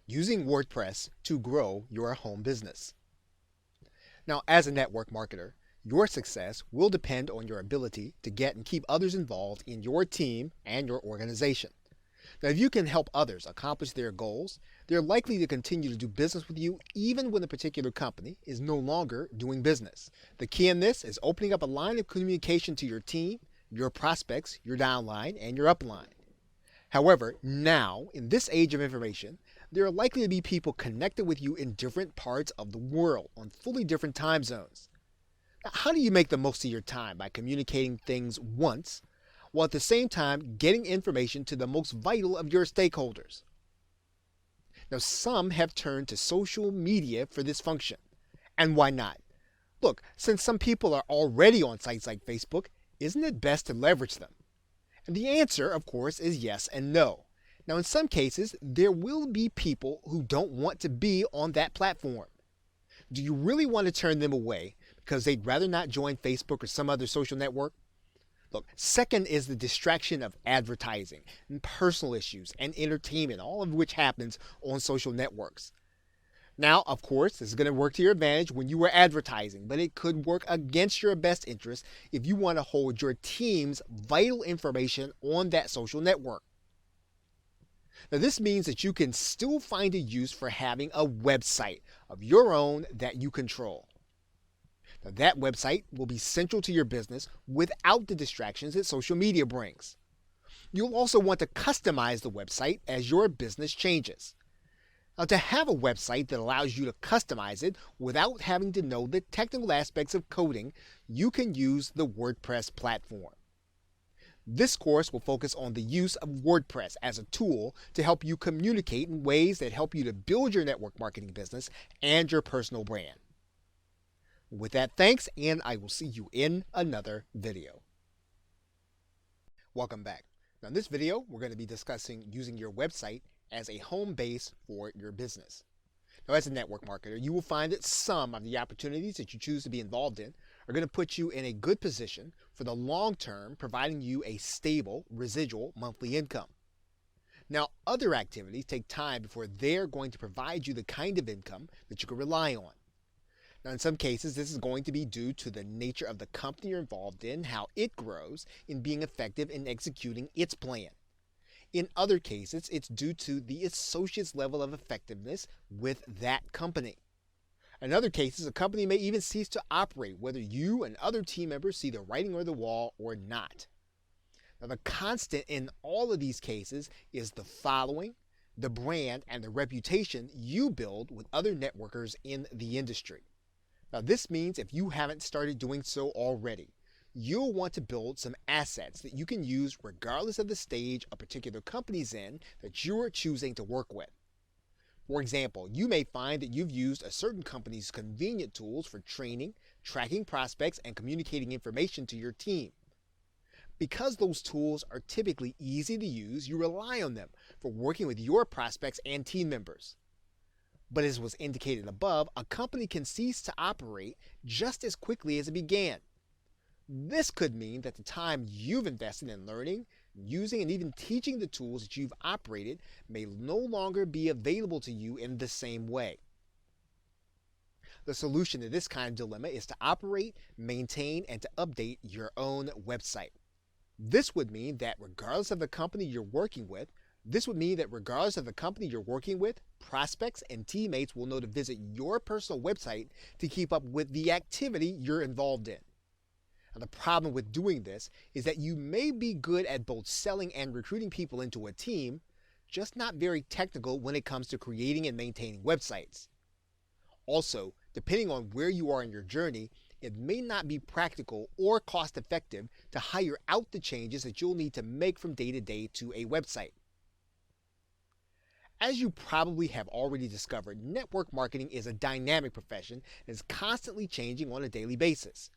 using WordPress to grow your home business. Now, as a network marketer, your success will depend on your ability to get and keep others involved in your team and your organization. Now, if you can help others accomplish their goals, they're likely to continue to do business with you even when a particular company is no longer doing business. The key in this is opening up a line of communication to your team, your prospects, your downline, and your upline. However, now, in this age of information, there are likely to be people connected with you in different parts of the world on fully different time zones. Now, how do you make the most of your time by communicating things once, while at the same time getting information to the most vital of your stakeholders? Now, some have turned to social media for this function. And why not? Look, since some people are already on sites like Facebook, isn't it best to leverage them? And the answer, of course, is yes and no. Now, in some cases, there will be people who don't want to be on that platform. Do you really want to turn them away because they'd rather not join Facebook or some other social network? Look, second is the distraction of advertising and personal issues and entertainment, all of which happens on social networks. Now, of course, this is going to work to your advantage when you are advertising, but it could work against your best interest if you want to hold your team's vital information on that social network. Now, this means that you can still find a use for having a website of your own that you control. Now, that website will be central to your business without the distractions that social media brings. You'll also want to customize the website as your business changes. Now, to have a website that allows you to customize it without having to know the technical aspects of coding, you can use the WordPress platform. This course will focus on the use of WordPress as a tool to help you communicate in ways that help you to build your network marketing business and your personal brand. With that, thanks, and I will see you in another video. Welcome back. Now, in this video, we're going to be discussing using your website as a home base for your business. Now, as a network marketer, you will find that some of the opportunities that you choose to be involved in are going to put you in a good position for the long term, providing you a stable residual monthly income. Now, other activities take time before they're going to provide you the kind of income that you can rely on. Now, in some cases, this is going to be due to the nature of the company you're involved in, how it grows in being effective in executing its plan. In other cases, it's due to the associate's level of effectiveness with that company. In other cases, a company may even cease to operate, whether you and other team members see the writing on the wall or not. Now, the constant in all of these cases is the following, the brand, and the reputation you build with other networkers in the industry. Now, this means if you haven't started doing so already, you'll want to build some assets that you can use regardless of the stage a particular company's in that you're choosing to work with. For example, you may find that you've used a certain company's convenient tools for training, tracking prospects, and communicating information to your team. Because those tools are typically easy to use, you rely on them for working with your prospects and team members. But as was indicated above, a company can cease to operate just as quickly as it began. This could mean that the time you've invested in learning, using, and even teaching the tools that you've operated may no longer be available to you in the same way. The solution to this kind of dilemma is to operate, maintain, and to update your own website. This would mean that regardless of the company you're working with, prospects and teammates will know to visit your personal website to keep up with the activity you're involved in. Now, the problem with doing this is that you may be good at both selling and recruiting people into a team, just not very technical when it comes to creating and maintaining websites. Also, depending on where you are in your journey, it may not be practical or cost effective to hire out the changes that you'll need to make from day to day to a website. As you probably have already discovered, network marketing is a dynamic profession that is constantly changing on a daily basis.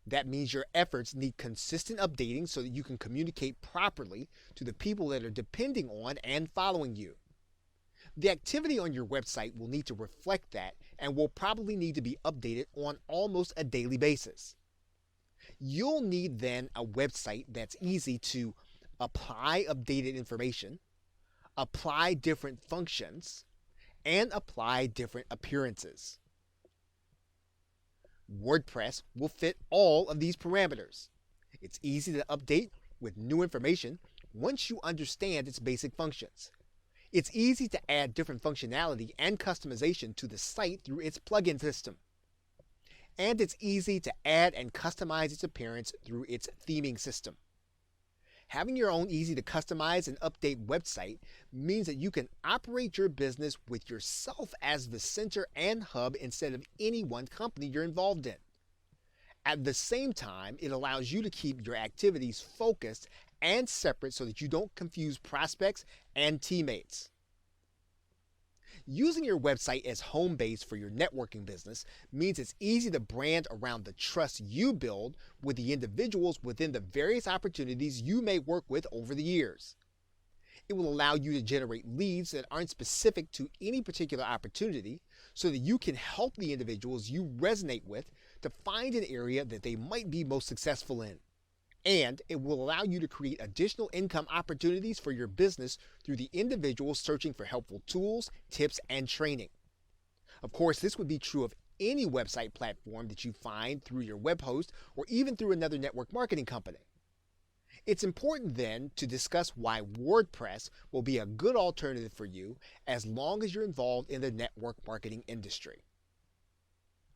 That means your efforts need consistent updating so that you can communicate properly to the people that are depending on and following you. The activity on your website will need to reflect that and will probably need to be updated on almost a daily basis. You'll need then a website that's easy to apply updated information, apply different functions, and apply different appearances. WordPress will fit all of these parameters. It's easy to update with new information once you understand its basic functions. It's easy to add different functionality and customization to the site through its plugin system. And it's easy to add and customize its appearance through its theming system. Having your own easy to customize and update website means that you can operate your business with yourself as the center and hub instead of any one company you're involved in. At the same time, it allows you to keep your activities focused and separate so that you don't confuse prospects and teammates. Using your website as home base for your networking business means it's easy to brand around the trust you build with the individuals within the various opportunities you may work with over the years. It will allow you to generate leads that aren't specific to any particular opportunity so that you can help the individuals you resonate with to find an area that they might be most successful in. And it will allow you to create additional income opportunities for your business through the individuals searching for helpful tools, tips, and training. Of course, this would be true of any website platform that you find through your web host or even through another network marketing company. It's important then to discuss why WordPress will be a good alternative for you as long as you're involved in the network marketing industry.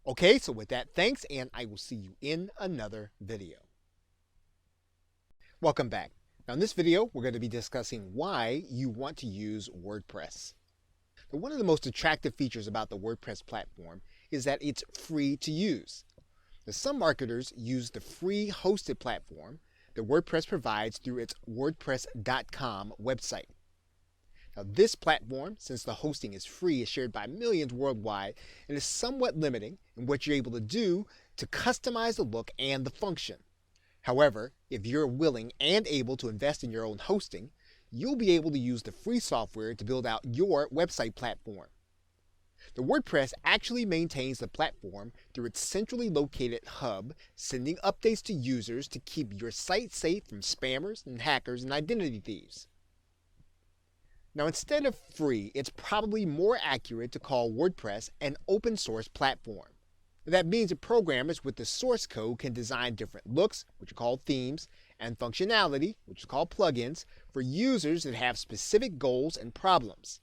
Okay, so with that, thanks, and I will see you in another video. Welcome back. Now in this video, we're going to be discussing why you want to use WordPress. Now, one of the most attractive features about the WordPress platform is that it's free to use. Now, some marketers use the free hosted platform that WordPress provides through its WordPress.com website. Now this platform, since the hosting is free, is shared by millions worldwide and is somewhat limiting in what you're able to do to customize the look and the function. However, if you're willing and able to invest in your own hosting, you'll be able to use the free software to build out your website platform. The WordPress actually maintains the platform through its centrally located hub, sending updates to users to keep your site safe from spammers and hackers and identity thieves. Now, instead of free, it's probably more accurate to call WordPress an open source platform. That means that programmers with the source code can design different looks, which are called themes, and functionality, which is called plugins, for users that have specific goals and problems.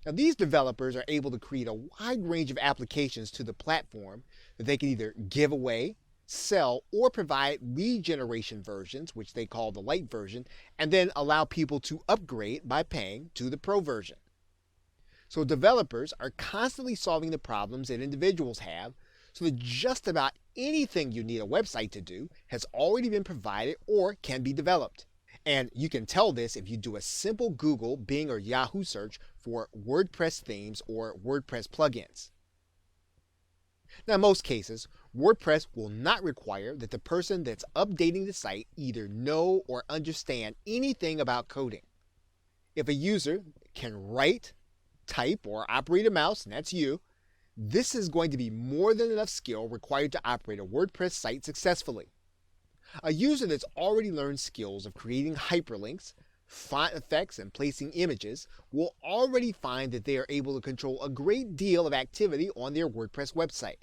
Now, these developers are able to create a wide range of applications to the platform that they can either give away, sell, or provide lead generation versions, which they call the light version, and then allow people to upgrade by paying to the pro version. So developers are constantly solving the problems that individuals have, so that just about anything you need a website to do has already been provided or can be developed. And you can tell this if you do a simple Google, Bing, or Yahoo search for WordPress themes or WordPress plugins. Now, in most cases, WordPress will not require that the person that's updating the site either know or understand anything about coding. If a user can write, type, or operate a mouse, and that's you, this is going to be more than enough skill required to operate a WordPress site successfully. A user that's already learned skills of creating hyperlinks, font effects, and placing images will already find that they are able to control a great deal of activity on their WordPress website.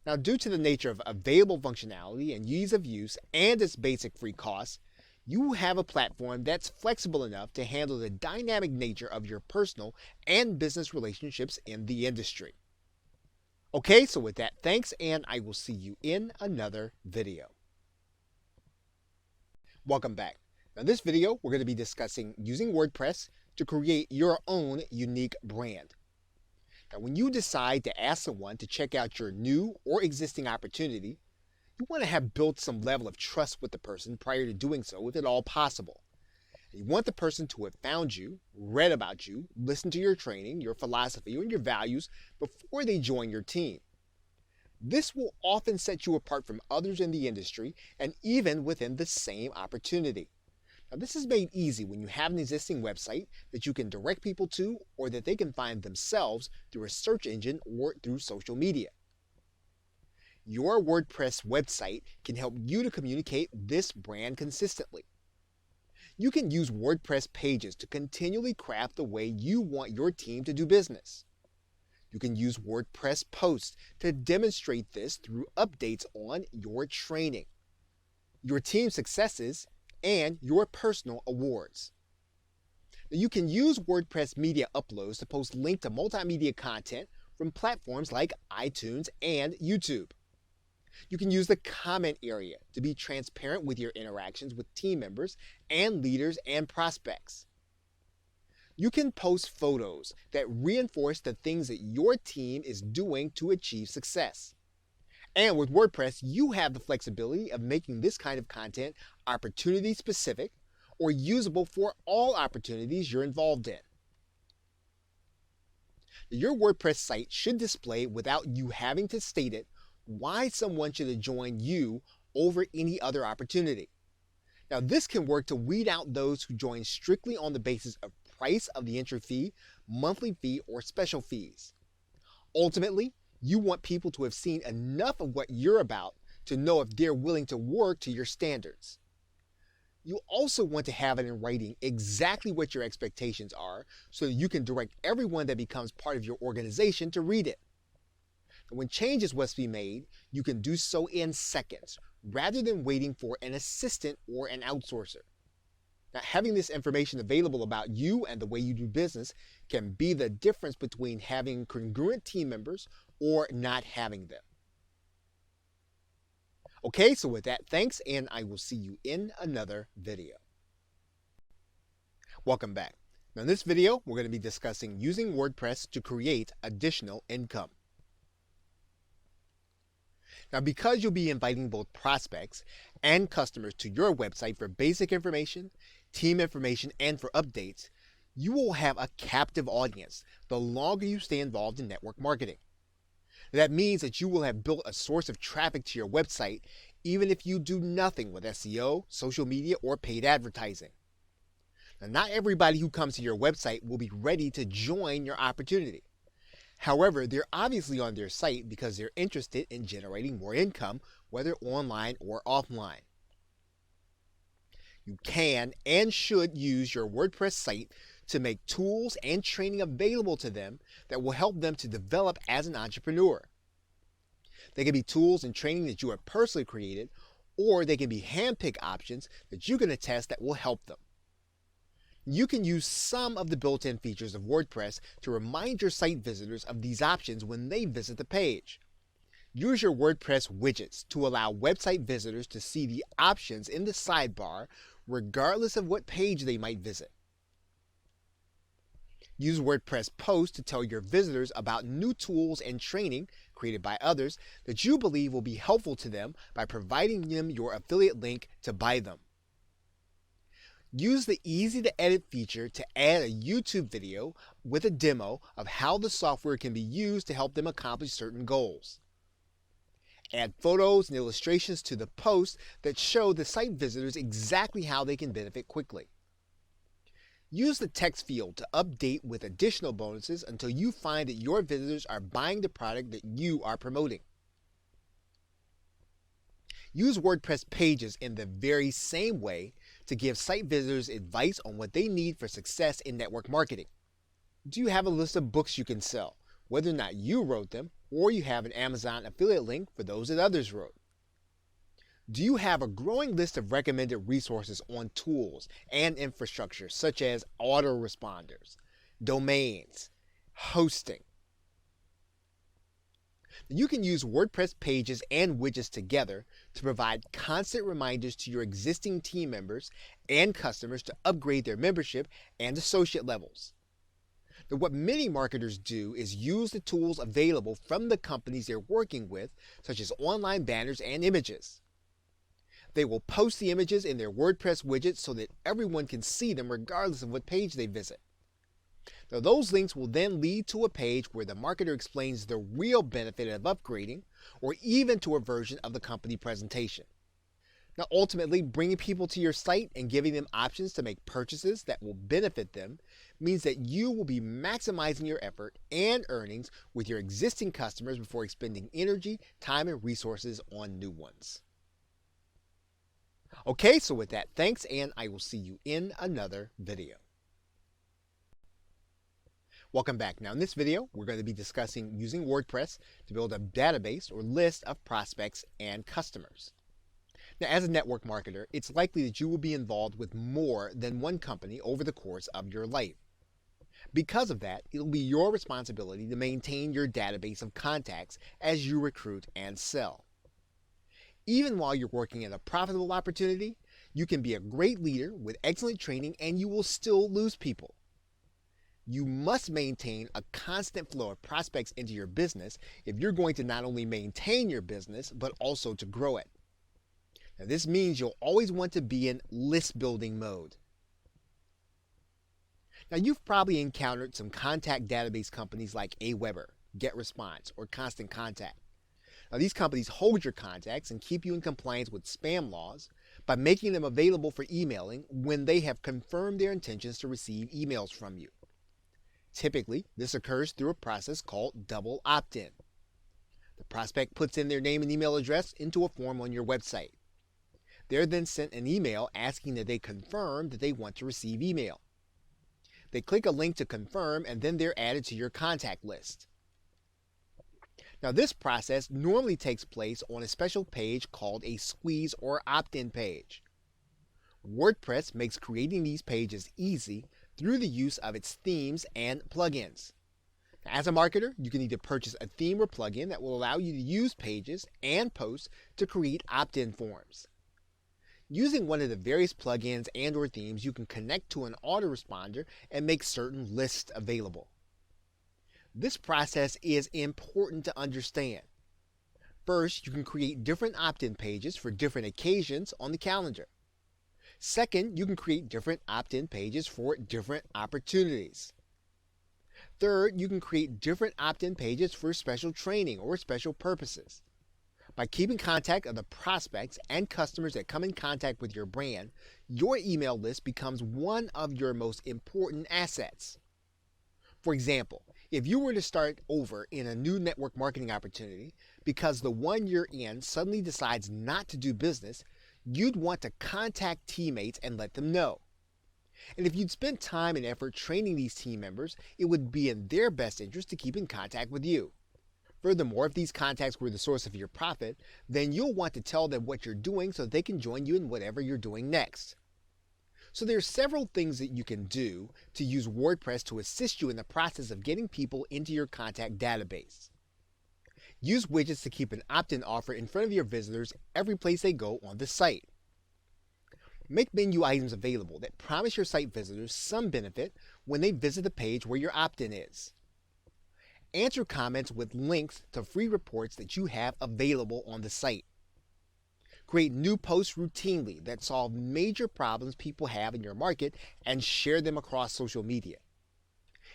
Now, due to the nature of available functionality and ease of use and its basic free costs, you have a platform that's flexible enough to handle the dynamic nature of your personal and business relationships in the industry. Okay, so with that, thanks, and I will see you in another video. Welcome back. Now in this video, we're going to be discussing using WordPress to create your own unique brand. Now, when you decide to ask someone to check out your new or existing opportunity, you want to have built some level of trust with the person prior to doing so, if at all possible. You want the person to have found you, read about you, listened to your training, your philosophy, and your values before they join your team. This will often set you apart from others in the industry and even within the same opportunity. Now, this is made easy when you have an existing website that you can direct people to or that they can find themselves through a search engine or through social media. Your WordPress website can help you to communicate this brand consistently. You can use WordPress pages to continually craft the way you want your team to do business. You can use WordPress posts to demonstrate this through updates on your training, your team successes, and your personal awards. Now, you can use WordPress media uploads to post links to multimedia content from platforms like iTunes and YouTube. You can use the comment area to be transparent with your interactions with team members and leaders and prospects. You can post photos that reinforce the things that your team is doing to achieve success. And with WordPress, you have the flexibility of making this kind of content opportunity specific or usable for all opportunities you're involved in. Your WordPress site should display, without you having to state it, why someone should join you over any other opportunity. Now, this can work to weed out those who join strictly on the basis of price of the entry fee, monthly fee, or special fees. Ultimately, you want people to have seen enough of what you're about to know if they're willing to work to your standards. You also want to have it in writing exactly what your expectations are so that you can direct everyone that becomes part of your organization to read it. When changes must be made, you can do so in seconds rather than waiting for an assistant or an outsourcer. Now, having this information available about you and the way you do business can be the difference between having congruent team members or not having them. Okay, so with that, thanks, and I will see you in another video. Welcome back. Now, in this video, we're going to be discussing using WordPress to create additional income. Now, because you'll be inviting both prospects and customers to your website for basic information, team information, and for updates, you will have a captive audience the longer you stay involved in network marketing. That means that you will have built a source of traffic to your website even if you do nothing with SEO, social media, or paid advertising. Now, not everybody who comes to your website will be ready to join your opportunity. However, they're obviously on their site because they're interested in generating more income, whether online or offline. You can and should use your WordPress site to make tools and training available to them that will help them to develop as an entrepreneur. They can be tools and training that you have personally created, or they can be hand-picked options that you can attest that will help them. You can use some of the built-in features of WordPress to remind your site visitors of these options when they visit the page. Use your WordPress widgets to allow website visitors to see the options in the sidebar regardless of what page they might visit. Use WordPress posts to tell your visitors about new tools and training created by others that you believe will be helpful to them by providing them your affiliate link to buy them. Use the easy to edit feature to add a YouTube video with a demo of how the software can be used to help them accomplish certain goals. Add photos and illustrations to the post that show the site visitors exactly how they can benefit quickly. Use the text field to update with additional bonuses until you find that your visitors are buying the product that you are promoting. Use WordPress pages in the very same way to give site visitors advice on what they need for success in network marketing. Do you have a list of books you can sell, whether or not you wrote them, or you have an Amazon affiliate link for those that others wrote? Do you have a growing list of recommended resources on tools and infrastructure such as autoresponders, domains, hosting? You can use WordPress pages and widgets together to provide constant reminders to your existing team members and customers to upgrade their membership and associate levels. Now, what many marketers do is use the tools available from the companies they're working with, such as online banners and images. They will post the images in their WordPress widgets so that everyone can see them regardless of what page they visit. Now, those links will then lead to a page where the marketer explains the real benefit of upgrading, or even to a version of the company presentation. Now, ultimately, bringing people to your site and giving them options to make purchases that will benefit them means that you will be maximizing your effort and earnings with your existing customers before expending energy, time, and resources on new ones. Okay, so with that, thanks, and I will see you in another video. Welcome back. Now in this video, we're going to be discussing using WordPress to build a database or list of prospects and customers. Now as a network marketer, it's likely that you will be involved with more than one company over the course of your life. Because of that, it'll be your responsibility to maintain your database of contacts as you recruit and sell. Even while you're working in a profitable opportunity, you can be a great leader with excellent training and you will still lose people. You must maintain a constant flow of prospects into your business if you're going to not only maintain your business, but also to grow it. Now, this means you'll always want to be in list building mode. Now, you've probably encountered some contact database companies like Aweber, GetResponse, or Constant Contact. Now, these companies hold your contacts and keep you in compliance with spam laws by making them available for emailing when they have confirmed their intentions to receive emails from you. Typically, this occurs through a process called double opt-in. The prospect puts in their name and email address into a form on your website. They're then sent an email asking that they confirm that they want to receive email. They click a link to confirm and then they're added to your contact list. Now this process normally takes place on a special page called a squeeze or opt-in page. WordPress makes creating these pages easy through the use of its themes and plugins. As a marketer, you can either purchase a theme or plugin that will allow you to use pages and posts to create opt-in forms. Using one of the various plugins and or themes, you can connect to an autoresponder and make certain lists available. This process is important to understand. First, you can create different opt-in pages for different occasions on the calendar. Second, you can create different opt-in pages for different opportunities. Third, you can create different opt-in pages for special training or special purposes. By keeping contact of the prospects and customers that come in contact with your brand, your email list becomes one of your most important assets. For example, if you were to start over in a new network marketing opportunity because the one you're in suddenly decides not to do business, you'd want to contact teammates and let them know. And if you'd spent time and effort training these team members, it would be in their best interest to keep in contact with you. Furthermore, if these contacts were the source of your profit, then you'll want to tell them what you're doing so they can join you in whatever you're doing next. So there are several things that you can do to use WordPress to assist you in the process of getting people into your contact database. Use widgets to keep an opt-in offer in front of your visitors every place they go on the site. Make menu items available that promise your site visitors some benefit when they visit the page where your opt-in is. Answer comments with links to free reports that you have available on the site. Create new posts routinely that solve major problems people have in your market and share them across social media.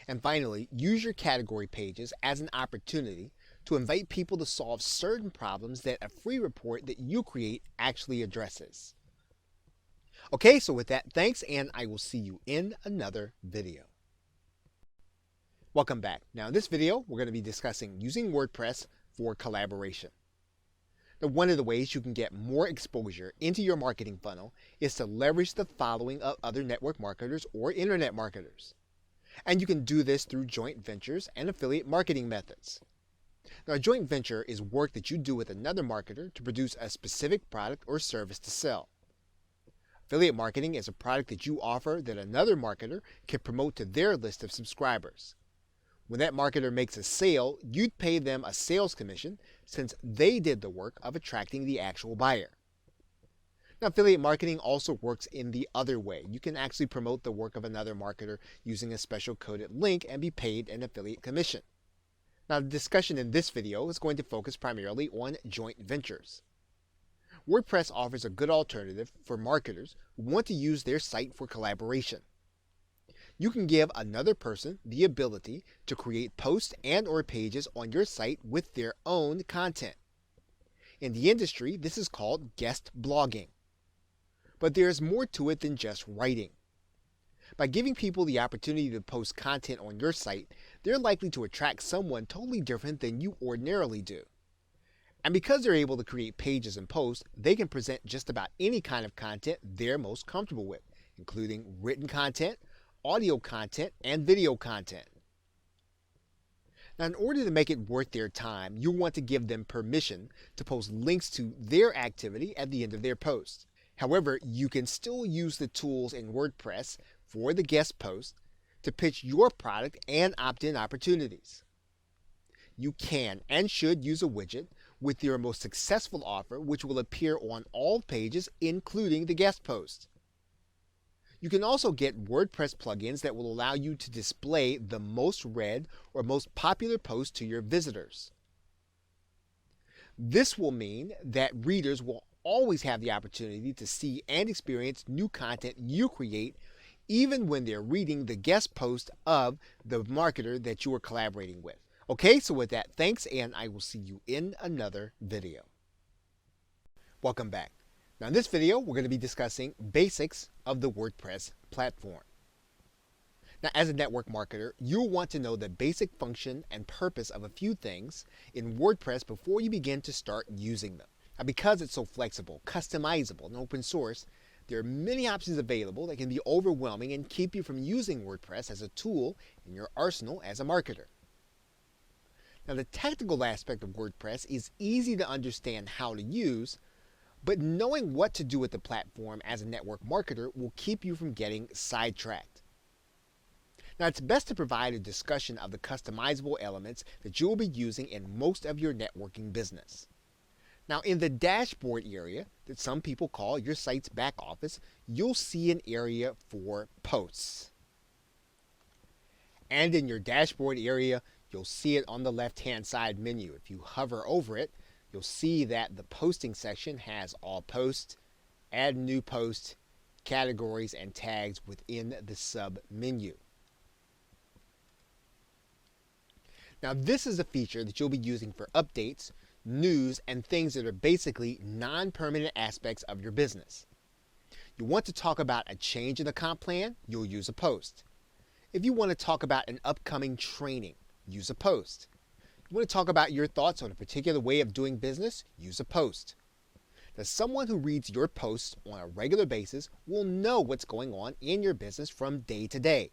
And finally, use your category pages as an opportunity to invite people to solve certain problems that a free report that you create actually addresses. Okay, so with that, thanks, and I will see you in another video. Welcome back. Now in this video, we're going to be discussing using WordPress for collaboration. Now, one of the ways you can get more exposure into your marketing funnel is to leverage the following of other network marketers or internet marketers. And you can do this through joint ventures and affiliate marketing methods. Now, a joint venture is work that you do with another marketer to produce a specific product or service to sell. Affiliate marketing is a product that you offer that another marketer can promote to their list of subscribers. When that marketer makes a sale, you'd pay them a sales commission since they did the work of attracting the actual buyer. Now, affiliate marketing also works in the other way. You can actually promote the work of another marketer using a special coded link and be paid an affiliate commission. Now, the discussion in this video is going to focus primarily on joint ventures. WordPress offers a good alternative for marketers who want to use their site for collaboration. You can give another person the ability to create posts and or pages on your site with their own content. In the industry, this is called guest blogging. But there's more to it than just writing. By giving people the opportunity to post content on your site, they're likely to attract someone totally different than you ordinarily do. And because they're able to create pages and posts, they can present just about any kind of content they're most comfortable with, including written content, audio content, and video content. Now, in order to make it worth their time, you'll want to give them permission to post links to their activity at the end of their post. However, you can still use the tools in WordPress for the guest post to pitch your product and opt-in opportunities. You can and should use a widget with your most successful offer, which will appear on all pages, including the guest post. You can also get WordPress plugins that will allow you to display the most read or most popular posts to your visitors. This will mean that readers will always have the opportunity to see and experience new content you create, even when they're reading the guest post of the marketer that you are collaborating with. Okay, so with that, thanks, and I will see you in another video. Welcome back. Now in this video, we're going to be discussing basics of the WordPress platform. Now as a network marketer, you'll want to know the basic function and purpose of a few things in WordPress before you begin to start using them. Now because it's so flexible, customizable, and open source, there are many options available that can be overwhelming and keep you from using WordPress as a tool in your arsenal as a marketer. Now the technical aspect of WordPress is easy to understand how to use, but knowing what to do with the platform as a network marketer will keep you from getting sidetracked. Now it's best to provide a discussion of the customizable elements that you will be using in most of your networking business. Now in the dashboard area, that some people call your site's back office, you'll see an area for posts. And in your dashboard area, you'll see it on the left-hand side menu. If you hover over it, you'll see that the posting section has all posts, add new post, categories, and tags within the sub-menu. Now this is a feature that you'll be using for updates, news, and things that are basically non-permanent aspects of your business. You want to talk about a change in the comp plan, you'll use a post. If you want to talk about an upcoming training, use a post. You want to talk about your thoughts on a particular way of doing business, use a post. Now, someone who reads your posts on a regular basis will know what's going on in your business from day to day.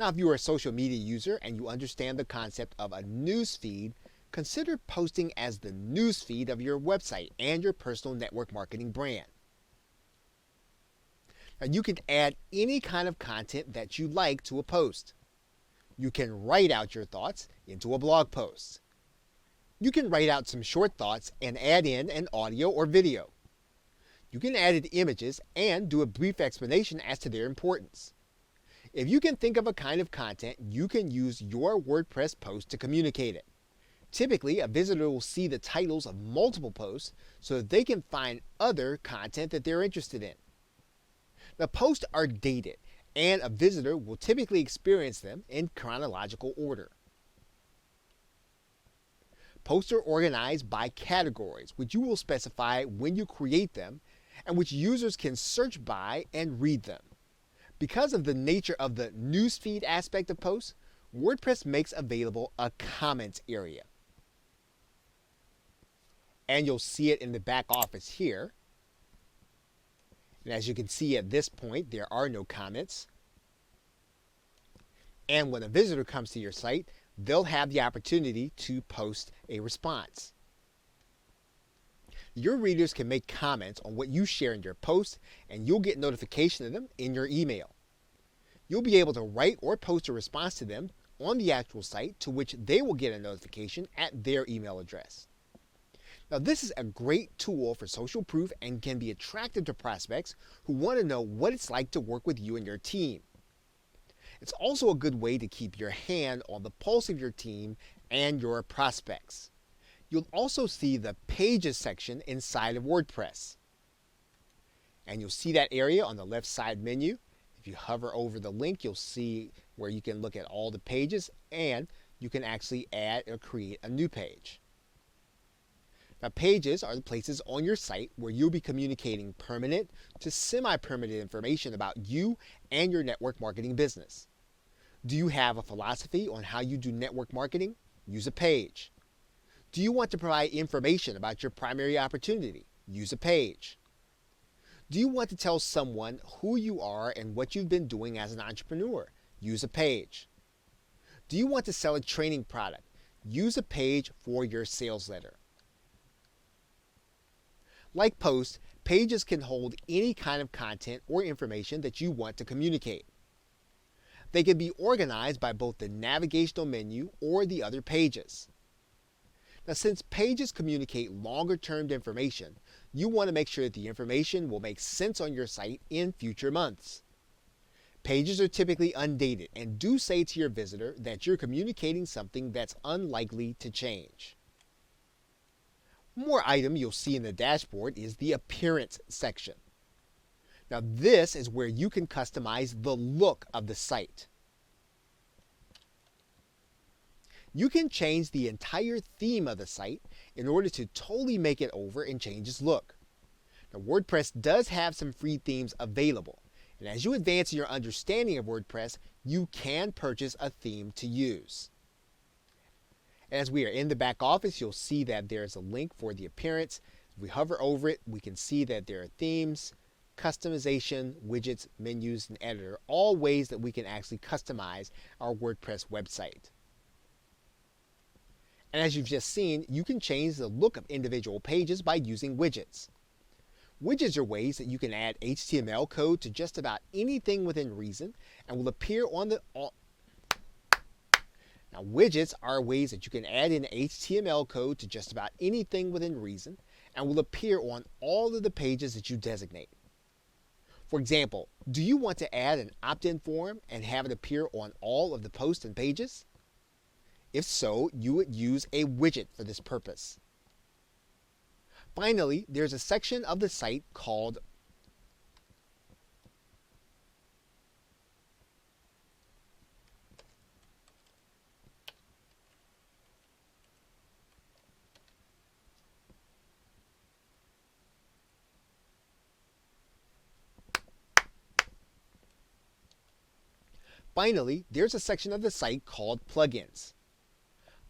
Now, if you are a social media user and you understand the concept of a news feed, consider posting as the news feed of your website and your personal network marketing brand. Now, you can add any kind of content that you like to a post. You can write out your thoughts into a blog post. You can write out some short thoughts and add in an audio or video. You can add in images and do a brief explanation as to their importance. If you can think of a kind of content, you can use your WordPress post to communicate it. Typically, a visitor will see the titles of multiple posts so that they can find other content that they're interested in. The posts are dated, and a visitor will typically experience them in chronological order. Posts are organized by categories, which you will specify when you create them, and which users can search by and read them. Because of the nature of the newsfeed aspect of posts, WordPress makes available a comments area. And you'll see it in the back office here. And as you can see at this point, there are no comments. And when a visitor comes to your site, they'll have the opportunity to post a response. Your readers can make comments on what you share in your post, and you'll get notification of them in your email. You'll be able to write or post a response to them on the actual site, to which they will get a notification at their email address. Now, this is a great tool for social proof and can be attractive to prospects who want to know what it's like to work with you and your team. It's also a good way to keep your hand on the pulse of your team and your prospects. You'll also see the Pages section inside of WordPress. And you'll see that area on the left side menu. If you hover over the link, you'll see where you can look at all the pages, and you can actually add or create a new page. Now, pages are the places on your site where you'll be communicating permanent to semi-permanent information about you and your network marketing business. Do you have a philosophy on how you do network marketing? Use a page. Do you want to provide information about your primary opportunity? Use a page. Do you want to tell someone who you are and what you've been doing as an entrepreneur? Use a page. Do you want to sell a training product? Use a page for your sales letter. Like posts, pages can hold any kind of content or information that you want to communicate. They can be organized by both the navigational menu or the other pages. Now, since pages communicate longer-term information, you want to make sure that the information will make sense on your site in future months. Pages are typically undated and do say to your visitor that you're communicating something that's unlikely to change. One more item you'll see in the dashboard is the Appearance section. Now, this is where you can customize the look of the site. You can change the entire theme of the site in order to totally make it over and change its look. Now, WordPress does have some free themes available, and as you advance in your understanding of WordPress, you can purchase a theme to use. As we are in the back office, you'll see that there's a link for the appearance. If we hover over it, we can see that there are themes, customization, widgets, menus, and editor, all ways that we can actually customize our WordPress website. And as you've just seen, you can change the look of individual pages by using widgets. Widgets are ways that you can add HTML code to just about anything within reason and will appear on the... Now, widgets are ways that you can add in HTML code to just about anything within reason and will appear on all of the pages that you designate. For example, do you want to add an opt-in form and have it appear on all of the posts and pages? If so, you would use a widget for this purpose. Finally, there's a section of the site called plugins.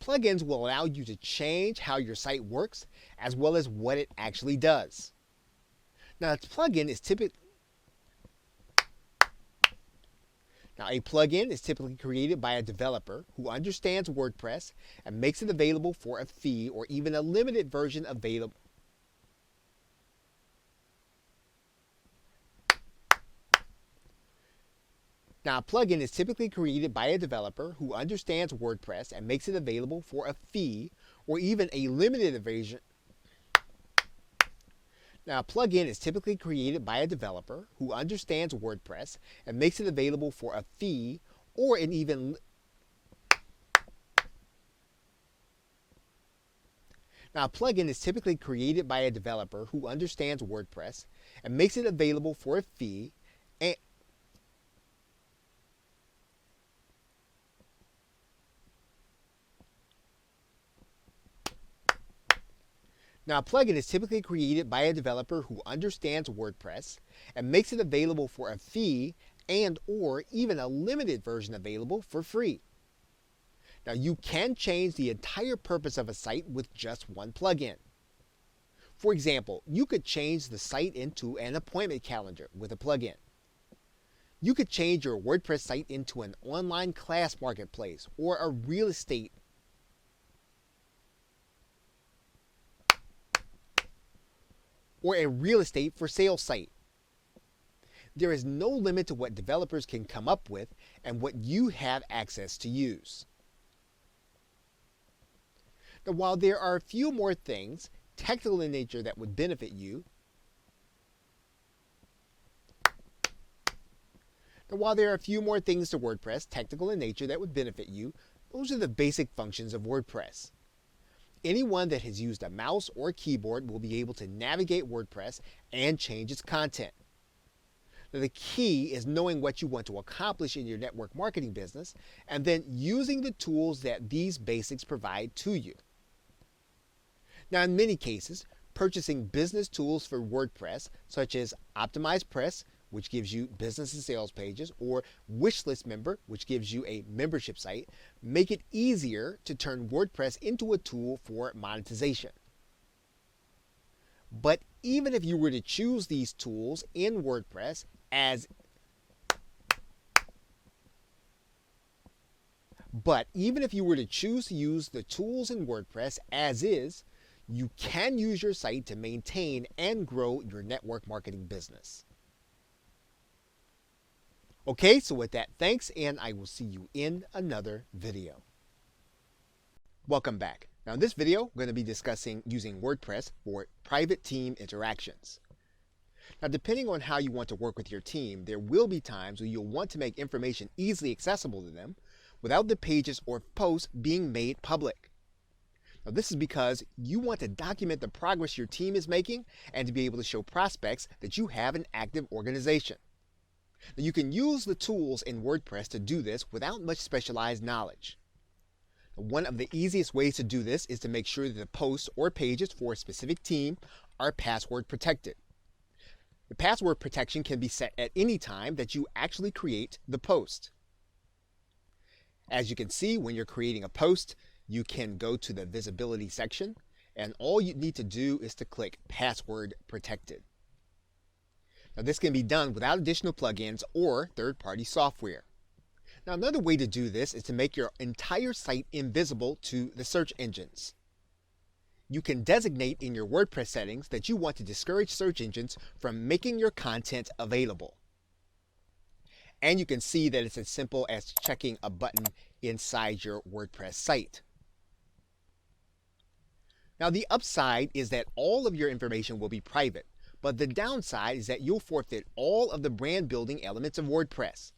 Plugins will allow you to change how your site works as well as what it actually does. Now, a plugin is typically created by a developer who understands WordPress and makes it available for a fee or even a limited version available. Now, a plugin is typically created by a developer who understands WordPress and makes it available for a fee or even a limited version. Now, a plugin is typically created by a developer who understands WordPress and makes it available for a fee or an even. Now, a plugin is typically created by a developer who understands WordPress and makes it available for a fee and. Now, a plugin is typically created by a developer who understands WordPress and makes it available for a fee and or even a limited version available for free. Now, you can change the entire purpose of a site with just one plugin. For example, you could change the site into an appointment calendar with a plugin. You could change your WordPress site into an online class marketplace or a real estate for sale site. There is no limit to what developers can come up with and what you have access to use. Now, while there are a few more things technical in nature that would benefit you, to WordPress technical in nature that would benefit you, those are the basic functions of WordPress. Anyone that has used a mouse or keyboard will be able to navigate WordPress and change its content. Now, the key is knowing what you want to accomplish in your network marketing business and then using the tools that these basics provide to you. Now, in many cases, purchasing business tools for WordPress, such as OptimizePress, which gives you business and sales pages, or Wishlist Member, which gives you a membership site, make it easier to turn WordPress into a tool for monetization. But even if you were to choose these tools in WordPress as But even if you were to choose to use the tools in WordPress as is, you can use your site to maintain and grow your network marketing business. Okay, so with that, thanks, and I will see you in another video. Welcome back. Now in this video, we're going to be discussing using WordPress for private team interactions. Now depending on how you want to work with your team, there will be times where you'll want to make information easily accessible to them without the pages or posts being made public. Now this is because you want to document the progress your team is making and to be able to show prospects that you have an active organization. Now you can use the tools in WordPress to do this without much specialized knowledge. One of the easiest ways to do this is to make sure that the posts or pages for a specific team are password protected. The password protection can be set at any time that you actually create the post. As you can see, when you're creating a post, you can go to the visibility section, and all you need to do is to click password protected. Now this can be done without additional plugins or third-party software. Now another way to do this is to make your entire site invisible to the search engines. You can designate in your WordPress settings that you want to discourage search engines from making your content available. And you can see that it's as simple as checking a button inside your WordPress site. Now the upside is that all of your information will be private, but the downside is that you'll forfeit all of the brand building elements of WordPress.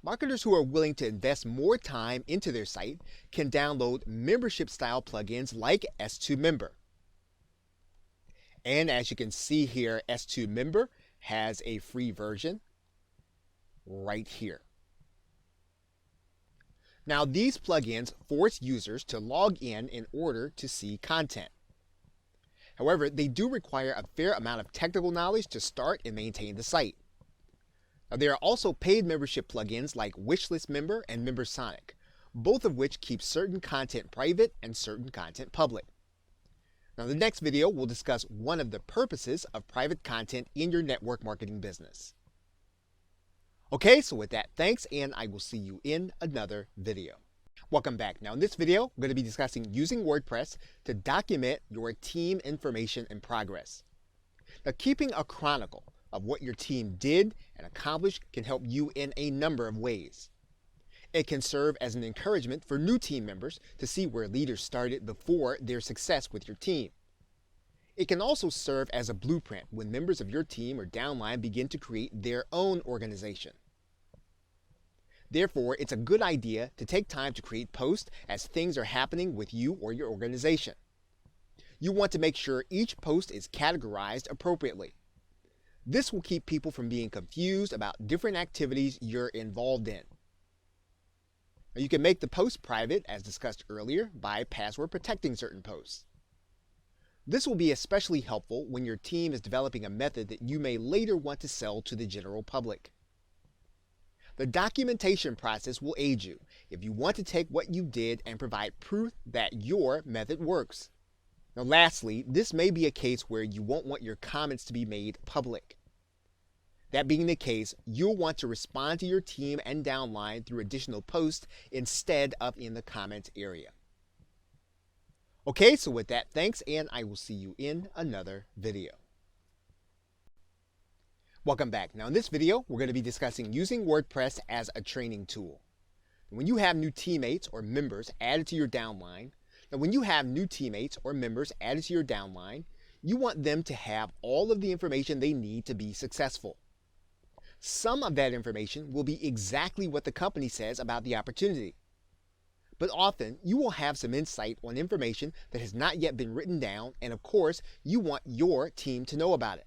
Marketers who are willing to invest more time into their site can download membership-style plugins like S2 Member. And as you can see here, S2 Member has a free version right here. Now these plugins force users to log in order to see content. However, they do require a fair amount of technical knowledge to start and maintain the site. Now, there are also paid membership plugins like Wishlist Member and MemberSonic, both of which keep certain content private and certain content public. Now, in the next video, we'll discuss one of the purposes of private content in your network marketing business. Okay, so with that, thanks, and I will see you in another video. Welcome back. Now in this video, we're going to be discussing using WordPress to document your team information and progress. Now keeping a chronicle of what your team did and accomplished can help you in a number of ways. It can serve as an encouragement for new team members to see where leaders started before their success with your team. It can also serve as a blueprint when members of your team or downline begin to create their own organization. Therefore, it's a good idea to take time to create posts as things are happening with you or your organization. You want to make sure each post is categorized appropriately. This will keep people from being confused about different activities you're involved in. Now, you can make the post private, as discussed earlier, by password protecting certain posts. This will be especially helpful when your team is developing a method that you may later want to sell to the general public. The documentation process will aid you if you want to take what you did and provide proof that your method works. Now lastly, this may be a case where you won't want your comments to be made public. That being the case, you'll want to respond to your team and downline through additional posts instead of in the comments area. Okay, so with that, thanks, and I will see you in another video. Welcome back. Now in this video, we're going to be discussing using WordPress as a training tool. When you have new teammates or members added to your downline, you want them to have all of the information they need to be successful. Some of that information will be exactly what the company says about the opportunity. But often, you will have some insight on information that has not yet been written down, and of course, you want your team to know about it.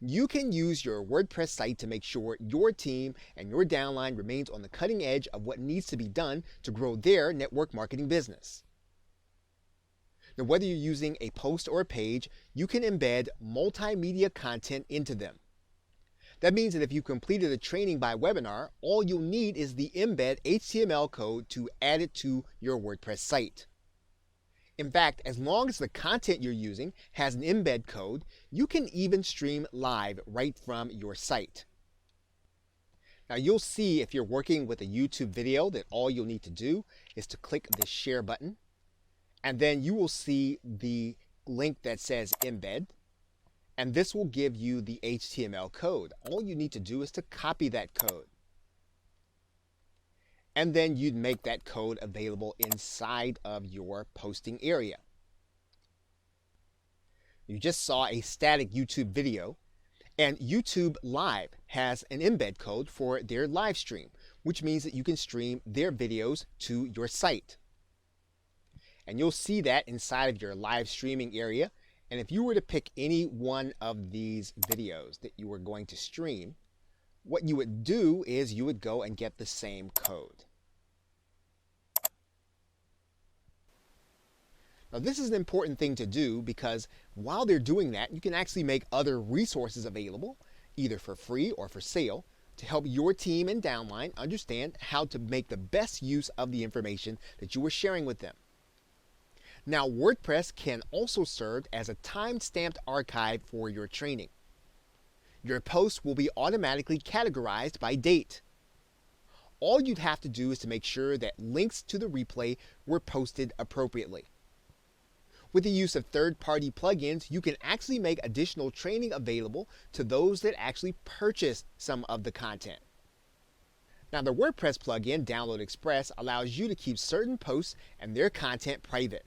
You can use your WordPress site to make sure your team and your downline remains on the cutting edge of what needs to be done to grow their network marketing business. Now, whether you're using a post or a page, you can embed multimedia content into them. That means that if you completed a training by webinar, all you'll need is the embed HTML code to add it to your WordPress site. In fact, as long as the content you're using has an embed code, you can even stream live right from your site. Now you'll see if you're working with a YouTube video that all you'll need to do is to click the share button, and then you will see the link that says embed, and this will give you the HTML code. All you need to do is to copy that code, and then you'd make that code available inside of your posting area. You just saw a static YouTube video, and YouTube Live has an embed code for their live stream, which means that you can stream their videos to your site. And you'll see that inside of your live streaming area. And if you were to pick any one of these videos that you were going to stream, what you would do is you would go and get the same code. Now this is an important thing to do because while they're doing that, you can actually make other resources available, either for free or for sale, to help your team and downline understand how to make the best use of the information that you are sharing with them. Now WordPress can also serve as a time-stamped archive for your training. Your posts will be automatically categorized by date. All you'd have to do is to make sure that links to the replay were posted appropriately. With the use of third-party plugins, you can actually make additional training available to those that actually purchase some of the content. Now the WordPress plugin, Download Express, allows you to keep certain posts and their content private.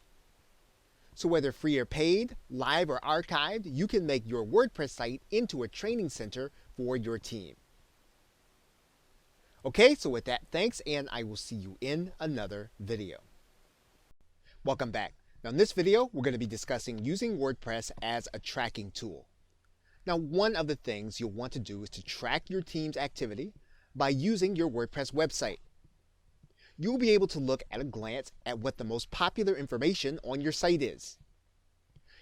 So whether free or paid, live or archived, you can make your WordPress site into a training center for your team. Okay, so with that, thanks, and I will see you in another video. Welcome back. Now in this video, we're going to be discussing using WordPress as a tracking tool. Now one of the things you'll want to do is to track your team's activity by using your WordPress website. You'll be able to look at a glance at what the most popular information on your site is.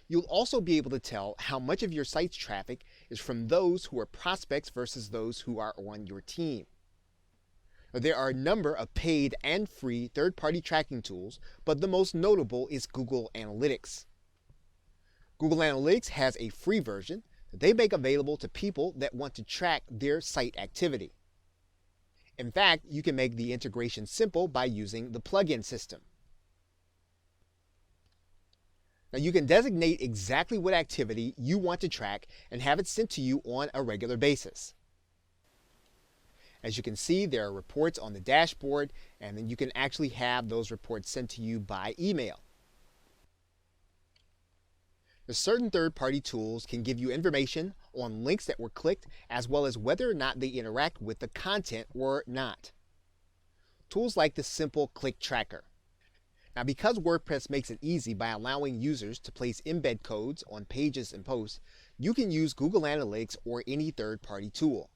You'll also be able to tell how much of your site's traffic is from those who are prospects versus those who are on your team. There are a number of paid and free third-party tracking tools, but the most notable is Google Analytics. Google Analytics has a free version that they make available to people that want to track their site activity. In fact, you can make the integration simple by using the plugin system. Now you can designate exactly what activity you want to track and have it sent to you on a regular basis. As you can see, there are reports on the dashboard, and then you can actually have those reports sent to you by email. Certain third-party tools can give you information on links that were clicked, as well as whether or not they interact with the content or not. Tools like the simple click tracker. Now because WordPress makes it easy by allowing users to place embed codes on pages and posts, you can use Google Analytics or any third-party tool.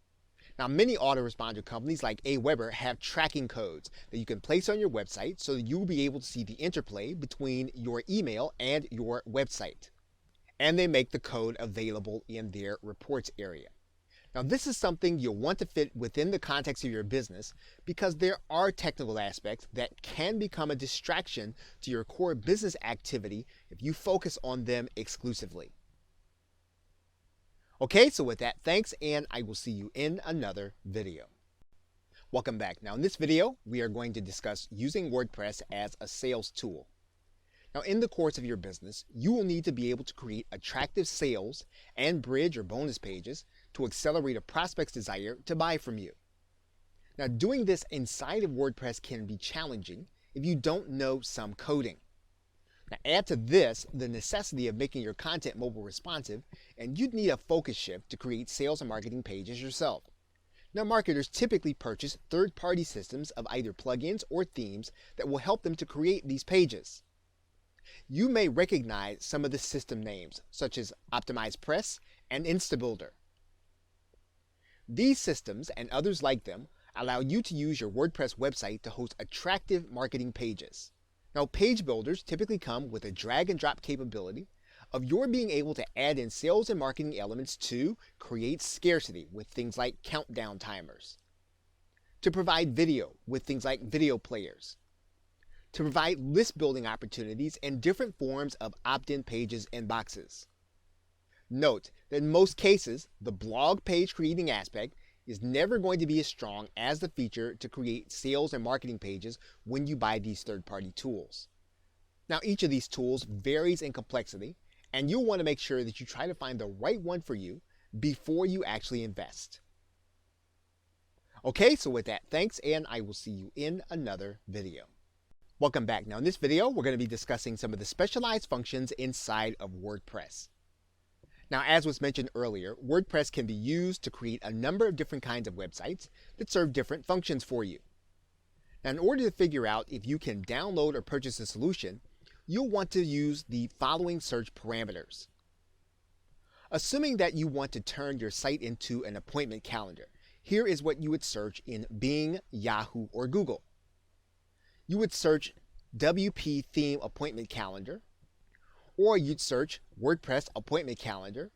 Now many autoresponder companies like Aweber have tracking codes that you can place on your website so that you'll be able to see the interplay between your email and your website. And they make the code available in their reports area. Now this is something you'll want to fit within the context of your business because there are technical aspects that can become a distraction to your core business activity if you focus on them exclusively. Okay, so with that, thanks, and I will see you in another video. Welcome back. Now in this video, we are going to discuss using WordPress as a sales tool. Now in the course of your business, you will need to be able to create attractive sales and bridge or bonus pages to accelerate a prospect's desire to buy from you. Now doing this inside of WordPress can be challenging if you don't know some coding. Now add to this the necessity of making your content mobile responsive, and you'd need a focus shift to create sales and marketing pages yourself. Now marketers typically purchase third-party systems of either plugins or themes that will help them to create these pages. You may recognize some of the system names, such as OptimizePress and InstaBuilder. These systems and others like them allow you to use your WordPress website to host attractive marketing pages. Now, page builders typically come with a drag and drop capability of your being able to add in sales and marketing elements to create scarcity with things like countdown timers, to provide video with things like video players, to provide list building opportunities and different forms of opt-in pages and boxes. Note that in most cases, the blog page creating aspect is never going to be as strong as the feature to create sales and marketing pages when you buy these third-party tools. Now, each of these tools varies in complexity, and you'll want to make sure that you try to find the right one for you before you actually invest. Okay, so with that, thanks, and I will see you in another video. Welcome back. Now in this video, we're going to be discussing some of the specialized functions inside of WordPress. Now, as was mentioned earlier, WordPress can be used to create a number of different kinds of websites that serve different functions for you. Now, in order to figure out if you can download or purchase a solution, you'll want to use the following search parameters. Assuming that you want to turn your site into an appointment calendar, here is what you would search in Bing, Yahoo, or Google. You would search WP Theme Appointment Calendar, or you'd search WordPress Appointment Calendar,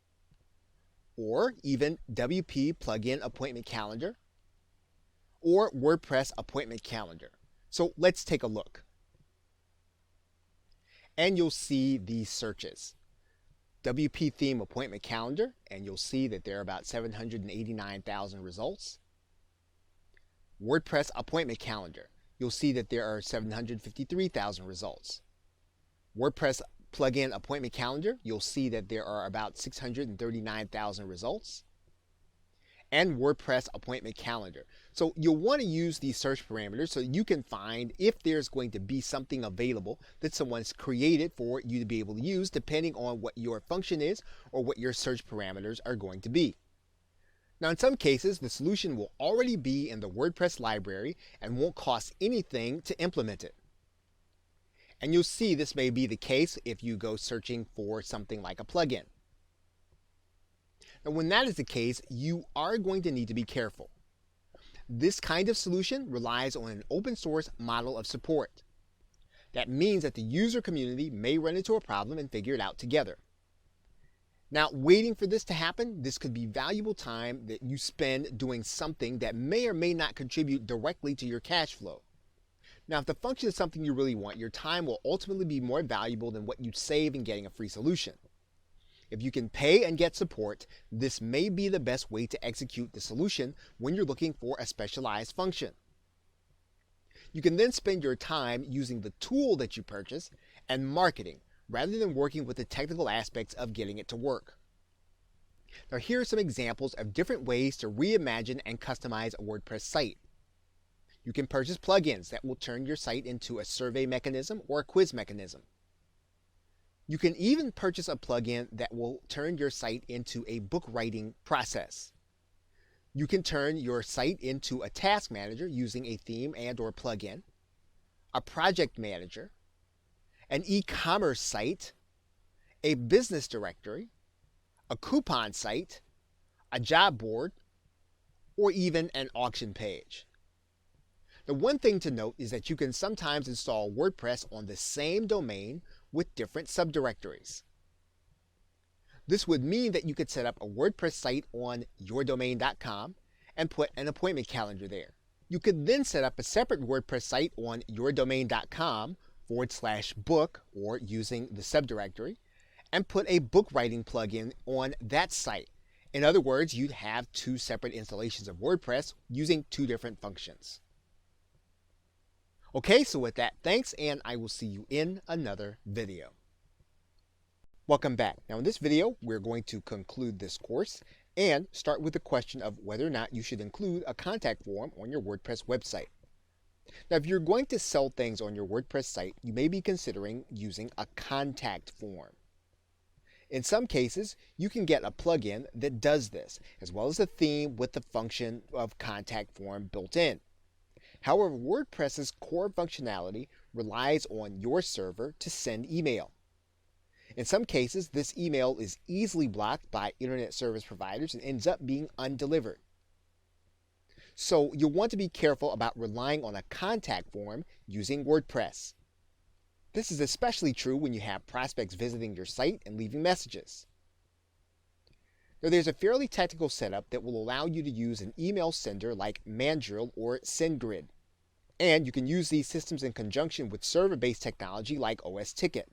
or even WP Plugin Appointment Calendar, or WordPress Appointment Calendar. So let's take a look. And you'll see these searches. WP Theme Appointment Calendar, and you'll see that there are about 789,000 results. WordPress Appointment Calendar, you'll see that there are 753,000 results. WordPress Plugin Appointment Calendar, you'll see that there are about 639,000 results. And WordPress Appointment Calendar. So you'll want to use these search parameters so you can find if there's going to be something available that someone's created for you to be able to use depending on what your function is or what your search parameters are going to be. Now in some cases, the solution will already be in the WordPress library and won't cost anything to implement it. And you'll see this may be the case if you go searching for something like a plugin. Now, when that is the case, you are going to need to be careful. This kind of solution relies on an open source model of support. That means that the user community may run into a problem and figure it out together. Now, waiting for this to happen, this could be valuable time that you spend doing something that may or may not contribute directly to your cash flow. Now, if the function is something you really want, your time will ultimately be more valuable than what you'd save in getting a free solution. If you can pay and get support, this may be the best way to execute the solution when you're looking for a specialized function. You can then spend your time using the tool that you purchase and marketing, rather than working with the technical aspects of getting it to work. Now, here are some examples of different ways to reimagine and customize a WordPress site. You can purchase plugins that will turn your site into a survey mechanism or a quiz mechanism. You can even purchase a plugin that will turn your site into a book writing process. You can turn your site into a task manager using a theme and or plugin, a project manager, an e-commerce site, a business directory, a coupon site, a job board, or even an auction page. The one thing to note is that you can sometimes install WordPress on the same domain with different subdirectories. This would mean that you could set up a WordPress site on yourdomain.com and put an appointment calendar there. You could then set up a separate WordPress site on yourdomain.com/book, or using the subdirectory, and put a book writing plugin on that site. In other words, you'd have two separate installations of WordPress using two different functions. Okay, so with that, thanks, and I will see you in another video. Welcome back. Now in this video, we're going to conclude this course and start with the question of whether or not you should include a contact form on your WordPress website. Now, if you're going to sell things on your WordPress site, you may be considering using a contact form. In some cases, you can get a plugin that does this, as well as a theme with the function of contact form built in. However, WordPress's core functionality relies on your server to send email. In some cases, this email is easily blocked by internet service providers and ends up being undelivered. So you'll want to be careful about relying on a contact form using WordPress. This is especially true when you have prospects visiting your site and leaving messages. Now, there's a fairly technical setup that will allow you to use an email sender like Mandrill or SendGrid. And you can use these systems in conjunction with server-based technology like OS Ticket.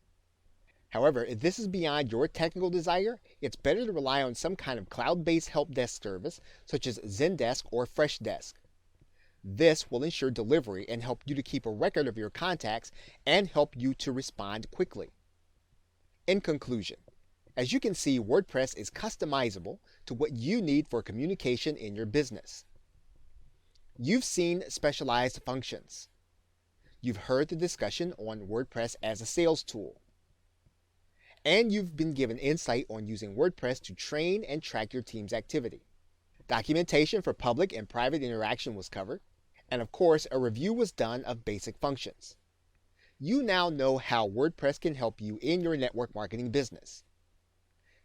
However, if this is beyond your technical desire, it's better to rely on some kind of cloud-based help desk service such as Zendesk or Freshdesk. This will ensure delivery and help you to keep a record of your contacts and help you to respond quickly. In conclusion, as you can see, WordPress is customizable to what you need for communication in your business. You've seen specialized functions. You've heard the discussion on WordPress as a sales tool. And you've been given insight on using WordPress to train and track your team's activity. Documentation for public and private interaction was covered. And of course, a review was done of basic functions. You now know how WordPress can help you in your network marketing business.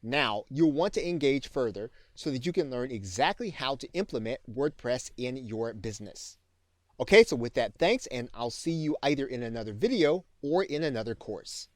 Now, you'll want to engage further so that you can learn exactly how to implement WordPress in your business. Okay, so with that, thanks, and I'll see you either in another video or in another course.